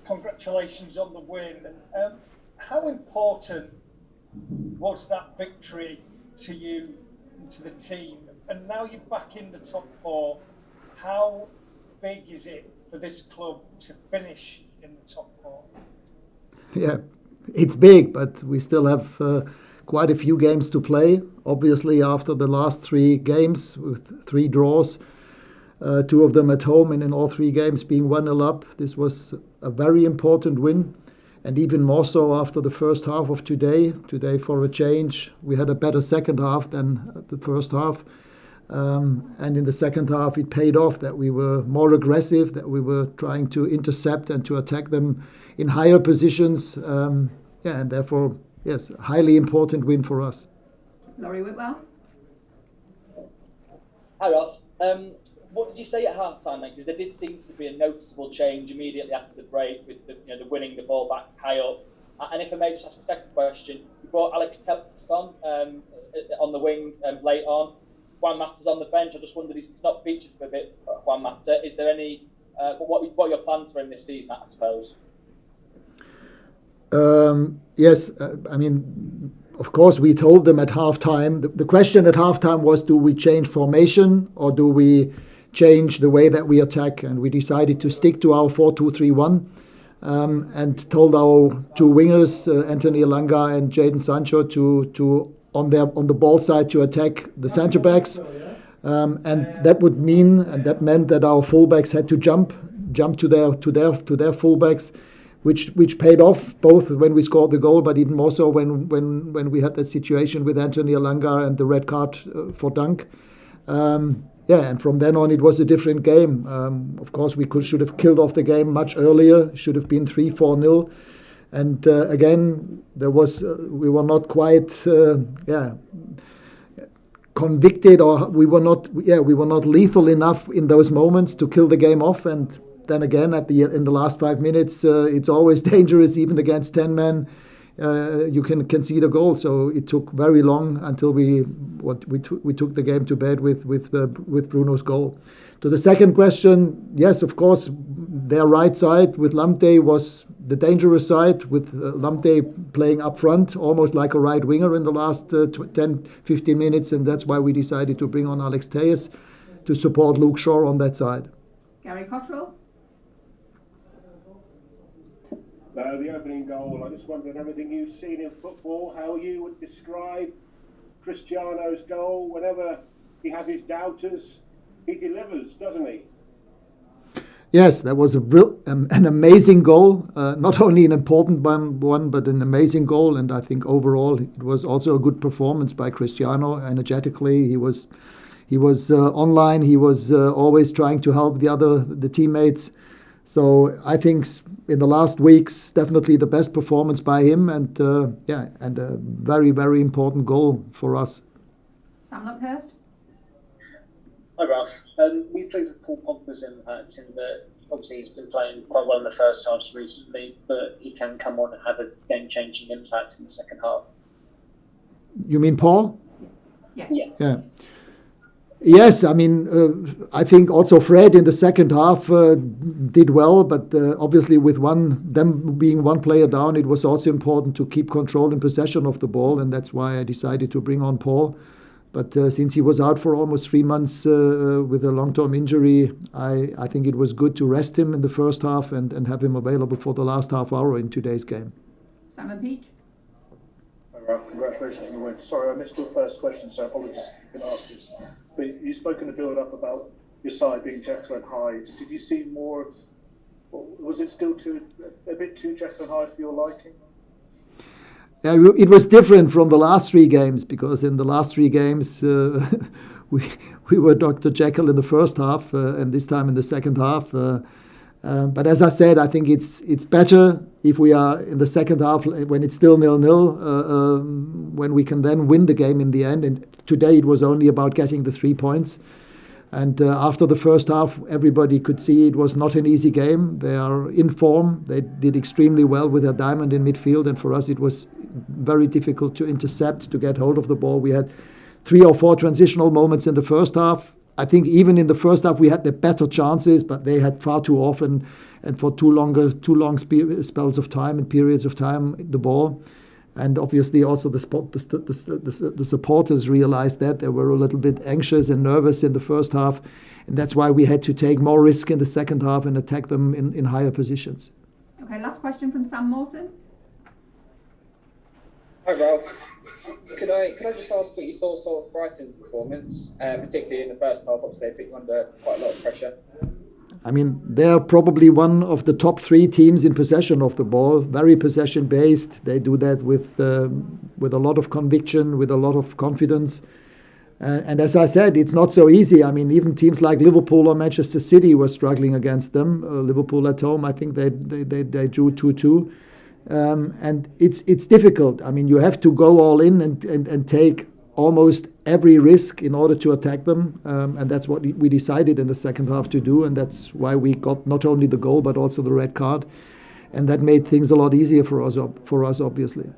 congratulations on the win. How important was that victory to you and to the team? And now you're back in the top four. How big is it for this club to finish in the top four? Yeah, it's big, but we still have quite a few games to play. Obviously, after the last 3 games with 3 draws, 2 of them at home, and in all 3 games being 1-0 up, this was a very important win. And even more so after the first half of today. Today, for a change, we had a better second half than the first half. And in the second half, it paid off that we were more aggressive, that we were trying to intercept and to attack them in higher positions. And therefore, yes, a highly important win for us. Laurie Whitwell. Hi, Ralf. What did you say at half-time then? Because there did seem to be a noticeable change immediately after the break with the winning the ball back high up. And if I may just ask a second question, you brought Alex Telles on the wing late on. Juan Mata's on the bench. I just wondered, he's not featured for a bit, Juan Mata. Is there any, what are your plans for him this season, I suppose? Yes, I mean, of course, we told them at halftime. The question at halftime was, do we change formation or do we change the way that we attack? And we decided to stick to our 4-2-3-1 and told our 2 wingers, Anthony Elanga and Jadon Sancho, to on the ball side to attack the centre backs. And that would mean, and that meant that our fullbacks had to jump to their fullbacks, which paid off both when we scored the goal, but even more so when we had that situation with Anthony Elanga and the red card for Dunk. And from then on it was a different game. Of course, we should have killed off the game much earlier. Should have been 3-4-0. And again, we were not quite convicted, or we were not lethal enough in those moments to kill the game off. And then again, in the last 5 minutes, it's always dangerous, even against 10 men. You can see the goal. So it took very long until we took the game to bed with Bruno's goal. To the second question, yes, of course, their right side with Lamptey was the dangerous side, with Lamptey playing up front, almost like a right winger in the last 10-15 minutes, and that's why we decided to bring on Alex Telles to support Luke Shaw on that side. Gary Cottrell. The opening goal, I just wondered, everything you've seen in football, how you would describe Cristiano's goal. Whenever he has his doubters, he delivers, doesn't he? Yes, that was an amazing goal. Not only an important one, but an amazing goal. And I think overall it was also a good performance by Cristiano. Energetically, he was online. He was always trying to help the teammates. So I think in the last weeks, definitely the best performance by him, and a very, very important goal for us. Sam Luckhurst. Hi, Ralf. We played with Paul Pogba's impact in that obviously he's been playing quite well in the first half recently, but he can come on and have a game-changing impact in the second half. You mean Paul? Yeah. Yes, I mean, I think also Fred in the second half did well, but obviously with them being one player down, it was also important to keep control and possession of the ball, and that's why I decided to bring on Paul. But since he was out for almost 3 months with a long-term injury, I think it was good to rest him in the first half and have him available for the last half hour in today's game. Simon Peach. Hi, Ralf. Congratulations on the win. Sorry, I missed your first question, so apologies if you can ask this. But you spoke in the build-up about your side being Jekyll and Hyde. Did you see more? Was it still a bit too Jekyll and Hyde for your liking? Yeah, it was different from the last 3 games, because in the last 3 games we were Dr. Jekyll in the first half and this time in the second half. But as I said, I think it's better if we are in the second half when it's still 0-0, when we can then win the game in the end. And today it was only about getting the 3 points. And after the first half, everybody could see it was not an easy game. They are in form. They did extremely well with their diamond in midfield. And for us, it was very difficult to intercept, to get hold of the ball. We had 3 or 4 transitional moments in the first half. I think even in the first half we had the better chances, but they had far too often and for too long spells of time and periods of time the ball. And obviously also the supporters realized that. They were a little bit anxious and nervous in the first half. And that's why we had to take more risk in the second half and attack them in higher positions. Okay, last question from Sam Morton. Hi Ralf. Could I just ask what you thought of Brighton's performance, particularly in the first half? Obviously, they put you under quite a lot of pressure. I mean, they're probably one of the top 3 teams in possession of the ball, very possession-based. They do that with a lot of conviction, with a lot of confidence. And as I said, it's not so easy. I mean, even teams like Liverpool or Manchester City were struggling against them. Liverpool at home, I think they drew 2-2. And it's difficult. I mean, you have to go all in and take almost every risk in order to attack them. And that's what we decided in the second half to do. And that's why we got not only the goal, but also the red card. And that made things a lot easier for us, obviously.